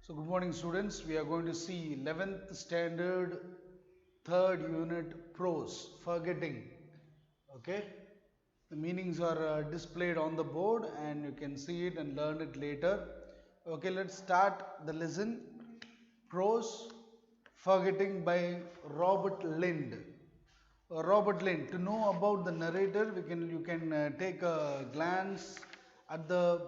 So good morning students, we are going to see 11th standard 3rd unit prose, forgetting. Okay, the meanings are displayed on the board and you can see it and learn it later. Okay, let's start the lesson. Prose, forgetting by Robert Lind. Robert Lind. To know about the narrator, you can take a glance at the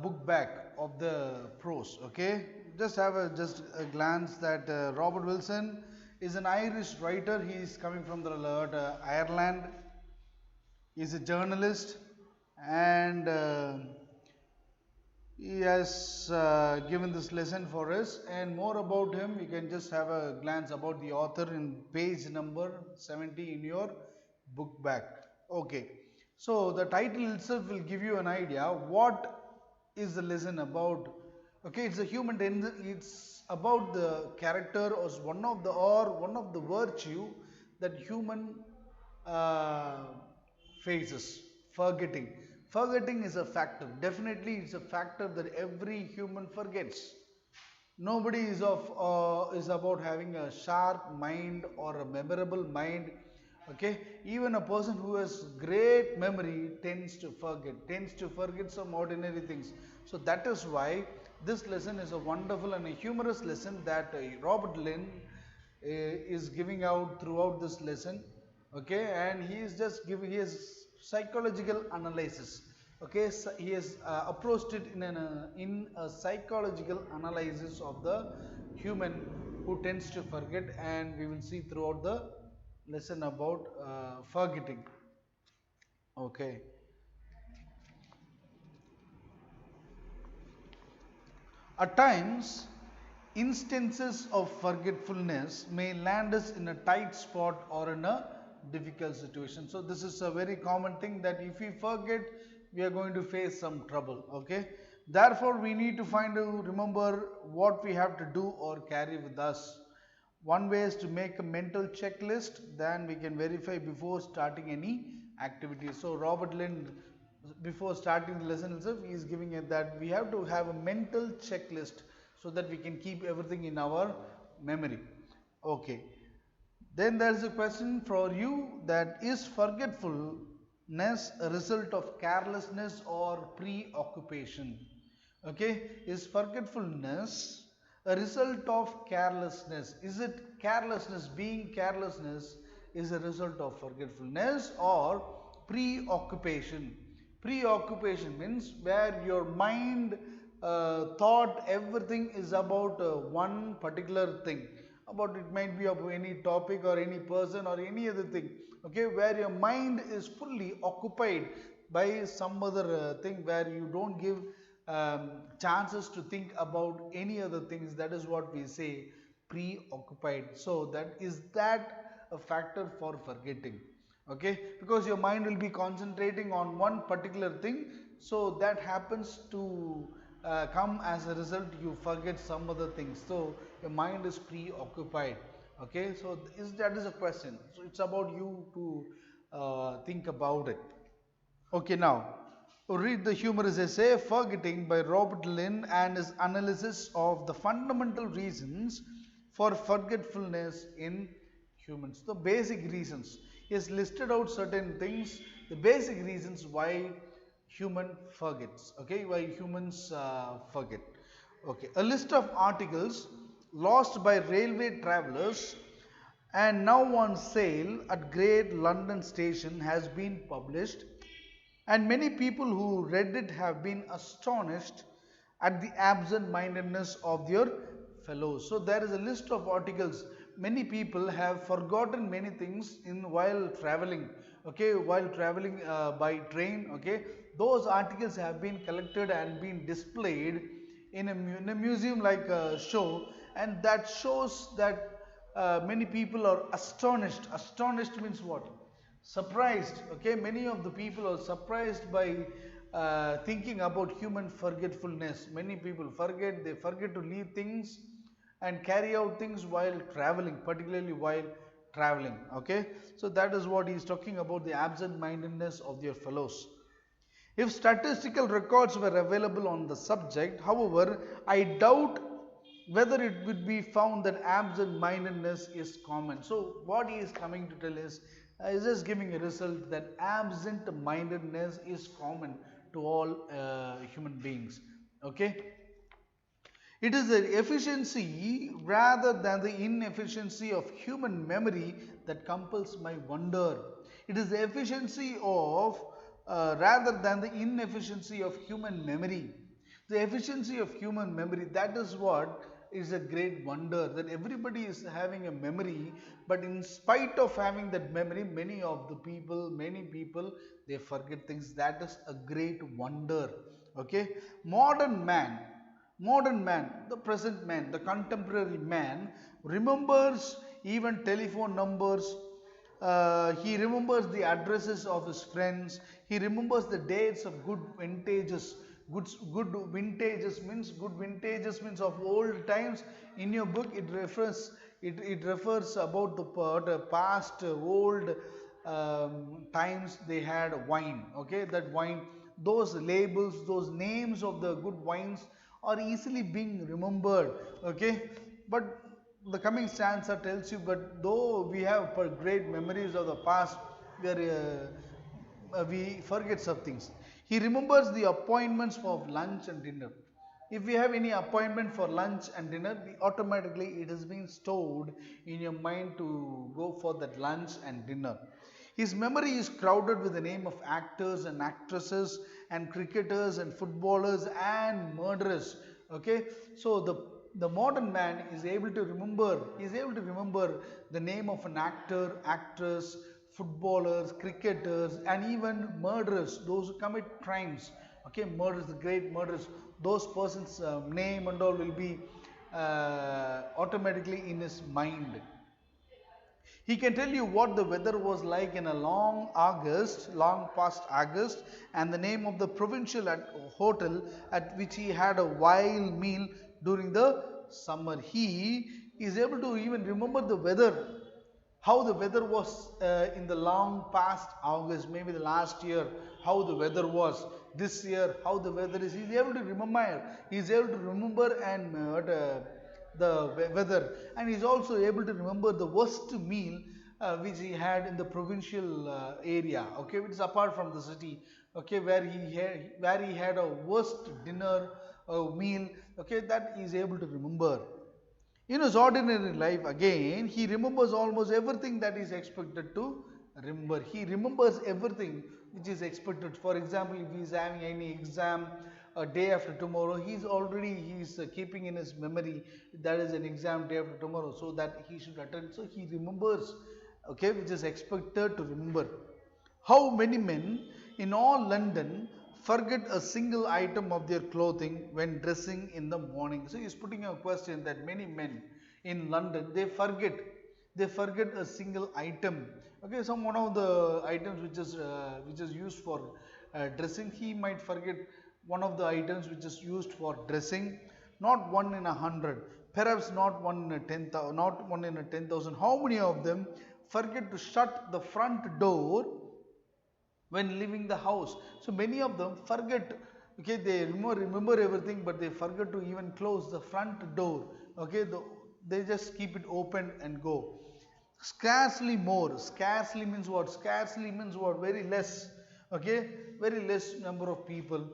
book back of the prose. Okay, just have a glance that Robert Wilson is an Irish writer. He is coming from the Ireland. He is a journalist and he has given this lesson for us. And more about him, you can just have a glance about the author in page number 70 in your book back. Okay, so the title itself will give you an idea what is the lesson about. Okay, it's a human it's about the character or one of the virtue that human uh, faces. Forgetting is a factor. Definitely it's a factor that every human forgets. Nobody is about having a sharp mind or a memorable mind. Okay, even a person who has great memory tends to forget some ordinary things. So that is why this lesson is a wonderful and a humorous lesson that Robert Lind is giving out throughout this lesson. Okay, and he is just giving his psychological analysis. Okay, so he has approached it in a psychological analysis of the human who tends to forget, and we will see throughout the lesson about forgetting. Okay, at times instances of forgetfulness may land us in a tight spot or in a difficult situation. So this is a very common thing that if we forget, we are going to face some trouble. Okay, therefore we need to remember what we have to do or carry with us. One way is to make a mental checklist, then we can verify before starting any activity. So Robert Lind, before starting the lesson itself, he is giving it that we have to have a mental checklist so that we can keep everything in our memory. Okay, then there is a question for you, that is forgetfulness a result of carelessness or preoccupation? Okay, is forgetfulness a result of carelessness? Is it carelessness, being carelessness is a result of forgetfulness or preoccupation? Preoccupation means where your mind thought everything is about one particular thing, about it might be of any topic or any person or any other thing. Okay, where your mind is fully occupied by some other thing, where you don't give chances to think about any other things. That is what we say preoccupied. So that a factor for forgetting. Okay, because your mind will be concentrating on one particular thing, so that happens to come as a result you forget some other things, so your mind is preoccupied. Okay, so that is a question, so it's about you to think about it. Okay, now read the humorous essay Forgetting by Robert Lind and his analysis of the fundamental reasons for forgetfulness in humans. The basic reasons. He has listed out certain things, the basic reasons why human forgets. Okay, why humans forget. Okay, a list of articles lost by railway travelers and now on sale at Great London Station has been published, and many people who read it have been astonished at the absent-mindedness of their fellows. So there is a list of articles. Many people have forgotten many things while traveling. Okay, while traveling by train. Okay, those articles have been collected and been displayed in a museum like a show, and that shows that many people are astonished. Astonished means what? Surprised. Okay, many of the people are surprised by thinking about human forgetfulness. Many people they forget to leave things and carry out things while traveling, particularly while traveling. Okay, so that is what he is talking about, the absent mindedness of their fellows. If statistical records were available on the subject, however, I doubt whether it would be found that absent-mindedness is common. So what he is coming to tell is just giving a result that absent-mindedness is common to all human beings. Okay. It is the efficiency rather than the inefficiency of human memory that compels my wonder. It is the efficiency of rather than the inefficiency of human memory. The efficiency of human memory, that is what is a great wonder, that everybody is having a memory, but in spite of having that memory, many people, they forget things. That is a great wonder. Okay. Modern man, the present man, the contemporary man remembers even telephone numbers. He remembers the addresses of his friends. He remembers the dates of good vintages. Good vintages means of old times. In your book, it refers about the past old times they had wine. Okay, that wine, those labels, those names of the good wines are easily being remembered. Okay, but the coming stanza tells you, but though we have great memories of the past, we forget some things. He remembers the appointments for lunch and dinner. If we have any appointment for lunch and dinner, automatically it has been stored in your mind to go for that lunch and dinner. His memory is crowded with the name of actors and actresses and cricketers and footballers and murderers. Okay, so the modern man is able to remember the name of an actor, actress, footballers, cricketers, and even murderers, those who commit crimes. Okay, murders, the great murders, those persons' name and all will be automatically in his mind. He can tell you what the weather was like in a long past August, and the name of the provincial hotel at which he had a wild meal during the summer. He is able to even remember the weather, how the weather was in the long past August, maybe the last year, how the weather was this year, how the weather is. He is able to remember. He is able to remember and the weather, and he is also able to remember the worst meal which he had in the provincial area. Okay, which is apart from the city. Okay, where he had a worst dinner meal. Okay, that he is able to remember. In his ordinary life, again, he remembers almost everything that is expected to remember. He remembers everything which is expected. For example, if he is having any exam a day after tomorrow, he is keeping in his memory that is an exam day after tomorrow, so that he should attend. So he remembers, okay, which is expected to remember. How many men in all London forget a single item of their clothing when dressing in the morning? So he's putting a question that many men in London, they forget a single item. Okay, some one of the items which is used for dressing, he might forget one of the items which is used for dressing. Not one in 100, perhaps not one in a 10,000, not one in a 10,000. How many of them forget to shut the front door when leaving the house? So many of them forget. Okay, they remember everything, but they forget to even close the front door. Okay, they just keep it open and go. Scarcely more. Scarcely means what? Scarcely means what? Very less. Okay, very less number of people,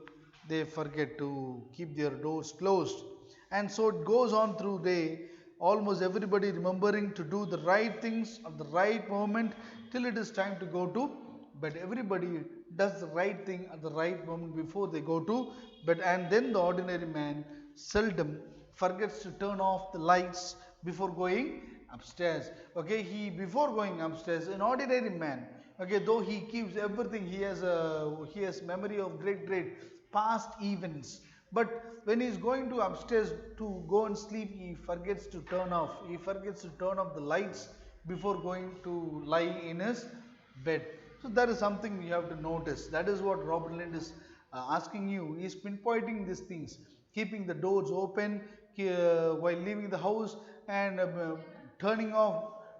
they forget to keep their doors closed. And so it goes on through day, almost everybody remembering to do the right things at the right moment till it is time to go to bed. Everybody does the right thing at the right moment before they go to bed. And then the ordinary man seldom forgets to turn off the lights before going upstairs. Okay, before going upstairs, an ordinary man, okay, though he keeps everything, he has memory of great past events, but when he is going to upstairs to go and sleep, he forgets to turn off the lights before going to lie in his bed. So that is something we have to notice. That is what Robert Lind is asking you. He is pinpointing these things, keeping the doors open while leaving the house, and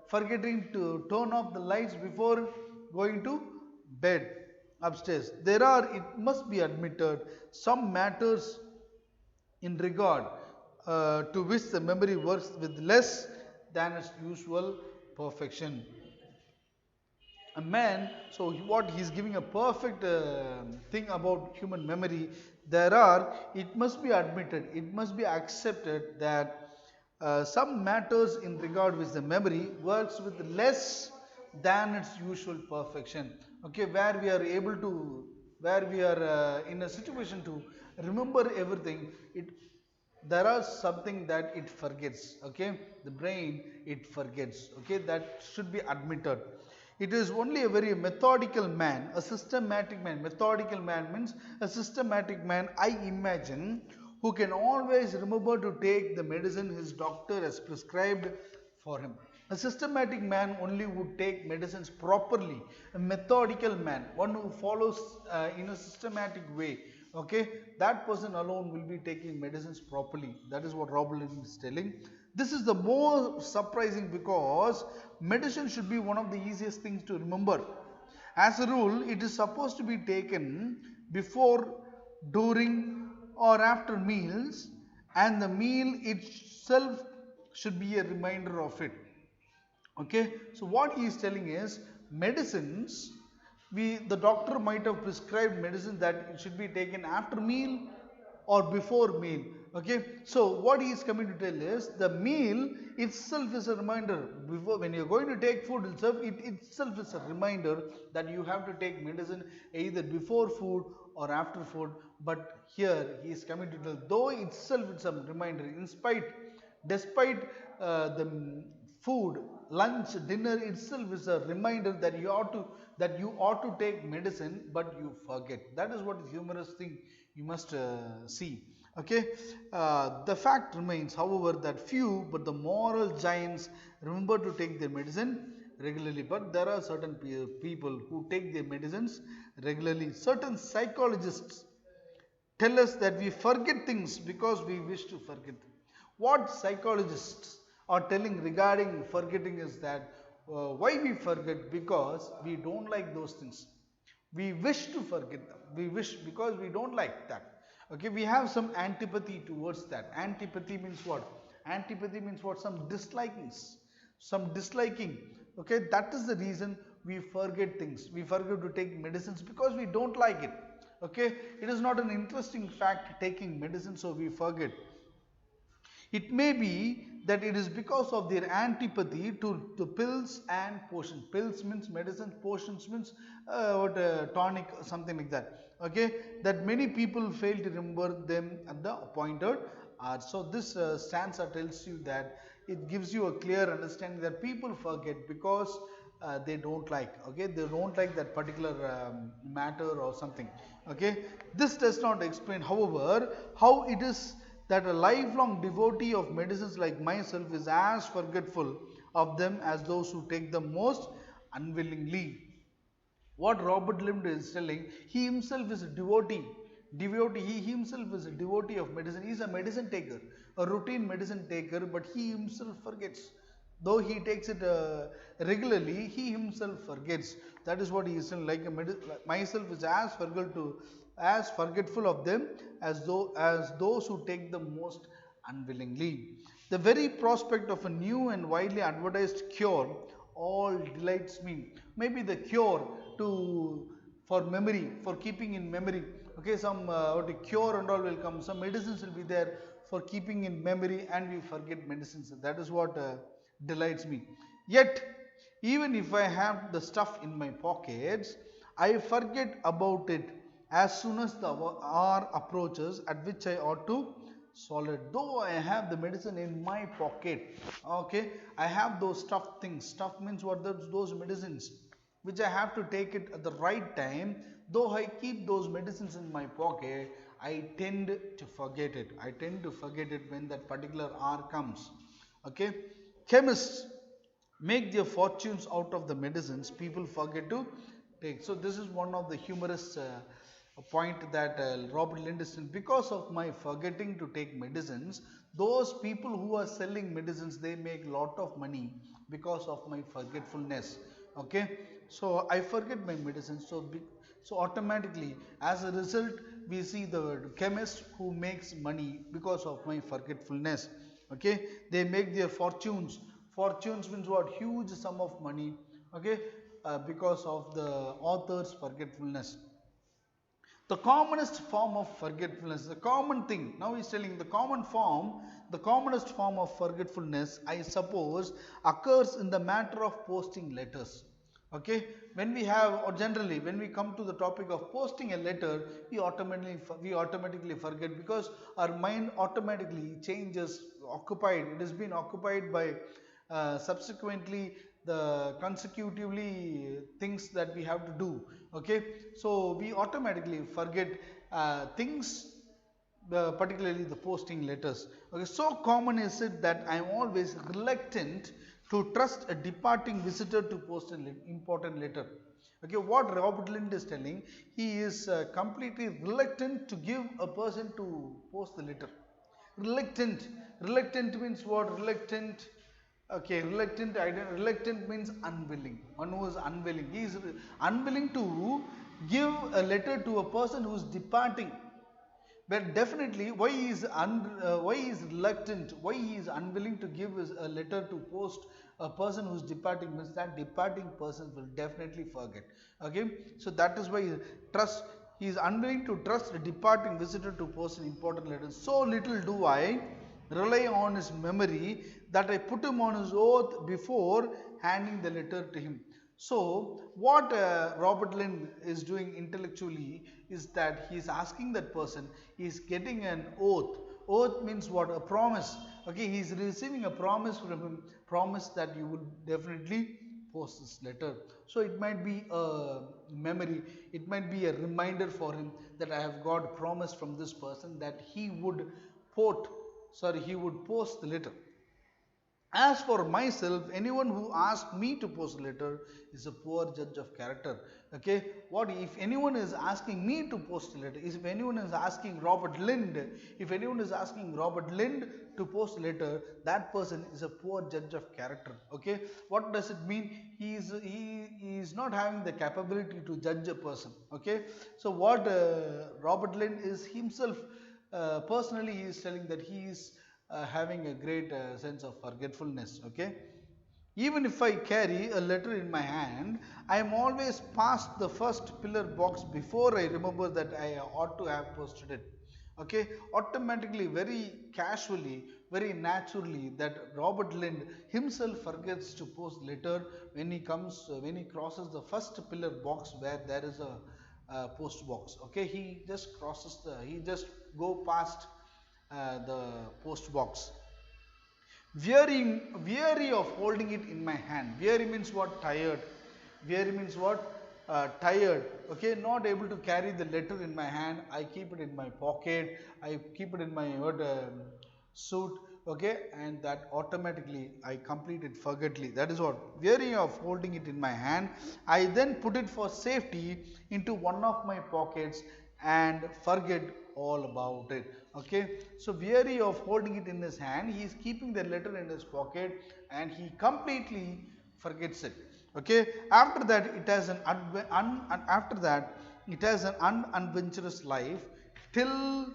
forgetting to turn off the lights before going to bed. upstairs. There are, it must be admitted, some matters in regard to which the memory works with less than its usual perfection. A man, so what he's giving a perfect thing about human memory. There are, it must be admitted, it must be accepted that some matters in regard with the memory works with less than its usual perfection. Okay, where we are able to, where we are in a situation to remember everything, it, there are something that it forgets. Okay, the brain, it forgets. Okay, that should be admitted. It is only a very methodical man, a systematic man. Methodical man means a systematic man, I imagine, who can always remember to take the medicine his doctor has prescribed for him. A systematic man only would take medicines properly. A methodical man, one who follows in a systematic way. Okay, that person alone will be taking medicines properly. That is what Robert Lind is telling. This is the more surprising because medicine should be one of the easiest things to remember. As a rule, it is supposed to be taken before, during, or after meals, and the meal itself should be a reminder of it. Okay, so what he is telling is medicines, we, the doctor might have prescribed medicine that it should be taken after meal or before meal. Okay, so what he is coming to tell is the meal itself is a reminder. Before, when you're going to take food itself, it itself is a reminder that you have to take medicine either before food or after food. But here he is coming to tell, though itself it's a reminder, in spite, despite the food, lunch, dinner itself is a reminder that you ought to take medicine, but you forget. That is what the humorous thing you must see. Okay, the fact remains, however, that few but the moral giants remember to take their medicine regularly. But there are certain people who take their medicines regularly. Certain psychologists tell us that we forget things because we wish to forget them. What psychologists are telling regarding forgetting is that why we forget, because we don't like those things. We wish to forget them. We wish because we don't like that. Okay, we have some antipathy towards that. Antipathy means what? Antipathy means what? Some dislikings, some disliking. Okay, that is the reason we forget things. We forget to take medicines because we don't like it. Okay, it is not an interesting fact taking medicine, so we forget. It may be that it is because of their antipathy to pills and potions. Pills means medicine, potions means tonic, something like that. Okay, that many people fail to remember them at the appointed hour. So this stanza tells you that, it gives you a clear understanding that people forget because they don't like. Okay, they don't like that particular matter or something. Okay, this does not explain, however, how it is that a lifelong devotee of medicines like myself is as forgetful of them as those who take them most unwillingly. What Robert Lind is telling, he himself is a devotee, he himself is a devotee of medicine. He is a medicine taker, a routine medicine taker, but he himself forgets. Though he takes it regularly, he himself forgets. That is what he is saying. Like myself is as forgetful of them as those who take them most unwillingly. The very prospect of a new and widely advertised cure all delights me. Maybe the cure to, for memory, for keeping in memory. Okay, some what a cure and all will come. Some medicines will be there for keeping in memory, and we forget medicines. That is what delights me. Yet, even if I have the stuff in my pockets, I forget about it as soon as the hour approaches at which I ought to swallow it. Though I have the medicine in my pocket, okay, I have those stuff things. Stuff means what? Those medicines which I have to take it at the right time. Though I keep those medicines in my pocket, I tend to forget it. I tend to forget it when that particular hour comes. Okay, chemists make their fortunes out of the medicines people forget to take. So this is one of the humorous point that Robert Lind is saying, because of my forgetting to take medicines, those people who are selling medicines, they make lot of money because of my forgetfulness. Okay, so I forget my medicines. So So automatically, as a result, we see the chemist who makes money because of my forgetfulness. Okay, they make their fortunes. Fortunes means what? Huge sum of money. Okay, because of the author's forgetfulness. The commonest form of forgetfulness, the common thing. Now he's telling the common form, the commonest form of forgetfulness, I suppose, occurs in the matter of posting letters. Okay, when we have, or generally when we come to the topic of posting a letter, we automatically forget, because our mind automatically changes, occupied. It has been occupied by subsequently the consecutively things that we have to do. Okay, so we automatically forget things, particularly the posting letters. Okay, so common is it that I am always reluctant to trust a departing visitor to post an important letter. Okay, what Robert Lind is telling, he is completely reluctant to give a person to post the letter. Reluctant. Reluctant means what? Reluctant. Okay, reluctant means unwilling. One who is unwilling. He is unwilling to give a letter to a person who is departing. But definitely, why he is reluctant, why he is unwilling to give a letter to post a person who is departing, means that departing person will definitely forget. Okay, so that is why he is unwilling to trust a departing visitor to post an important letter. So little do I rely on his memory that I put him on his oath before handing the letter to him. So, what Robert Lind is doing intellectually is that he is asking that person, he is getting an oath. Oath means what? A promise. Okay, he is receiving a promise from him, promise that you will definitely post this letter. So, it might be a memory, it might be a reminder for him that I have got a promise from this person that he would he would post the letter. As for myself, anyone who asks me to post a letter is a poor judge of character. Okay, what if anyone is asking me to post a letter? If anyone is asking Robert Lind, if anyone is asking Robert Lind to post a letter, that person is a poor judge of character. Okay, what does it mean? He is not having the capability to judge a person. Okay, so what Robert Lind is himself personally, he is telling that he is having a great sense of forgetfulness. Okay, even if I carry a letter in my hand, I am always past the first pillar box before I remember that I ought to have posted it. Okay, automatically, very casually, very naturally, that Robert Lind himself forgets to post letter when he crosses the first pillar box where there is a post box. Okay, he just go past the post box. Weary of holding it in my hand. Weary means what? Tired. Weary means what? Tired. Okay, not able to carry the letter in my hand. I keep it in my pocket. I keep it in my suit. Okay, and that automatically I complete it forgetly. That is what? Weary of holding it in my hand, I then put it for safety into one of my pockets and forget all about it. Okay, so weary of holding it in his hand, he is keeping the letter in his pocket and he completely forgets it. Okay, after that it has an unadventurous life till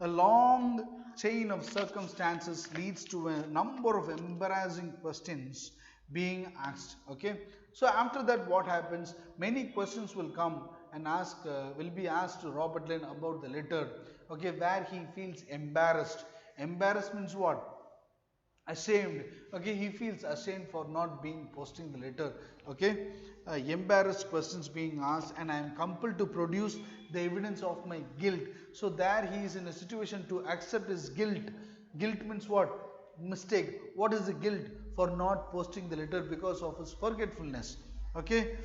a long chain of circumstances leads to a number of embarrassing questions being asked. Okay, so after that what happens? Many questions will come and will be asked to Robert Lind about the letter. Okay, where he feels embarrassed. Embarrassed means what? Ashamed. Okay, he feels ashamed for not being posting the letter. Okay, embarrassed questions being asked, and I am compelled to produce the evidence of my guilt. So there he is in a situation to accept his guilt. Guilt means what? Mistake. What is the guilt? For not posting the letter because of his forgetfulness. Okay,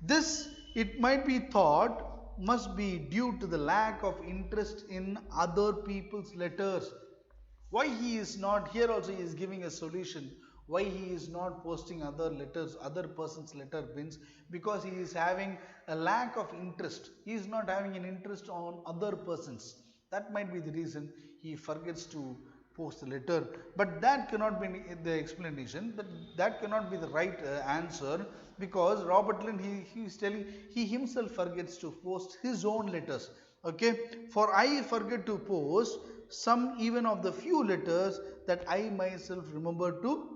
this, it might be thought, must be due to the lack of interest in other people's letters. Why he is not, here also he is giving a solution why he is not posting other letters, other person's letter means because he is having a lack of interest. He is not having an interest on other persons. That might be the reason he forgets to post the letter, but that cannot be the explanation, that cannot be the right answer, because Robert Lind, he is telling he himself forgets to post his own letters. Okay, for I forget to post some even of the few letters that I myself remember to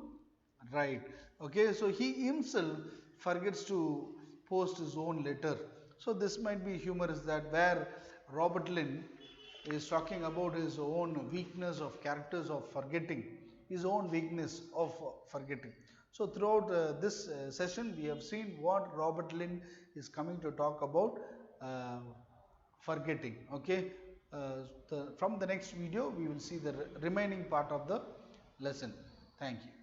write. Okay, so he himself forgets to post his own letter. So this might be humorous, that where Robert Lind is talking about his own weakness of characters of forgetting, his own weakness of forgetting. So throughout this session, we have seen what Robert Lind is coming to talk about forgetting. Okay, from the next video, we will see the remaining part of the lesson. Thank you.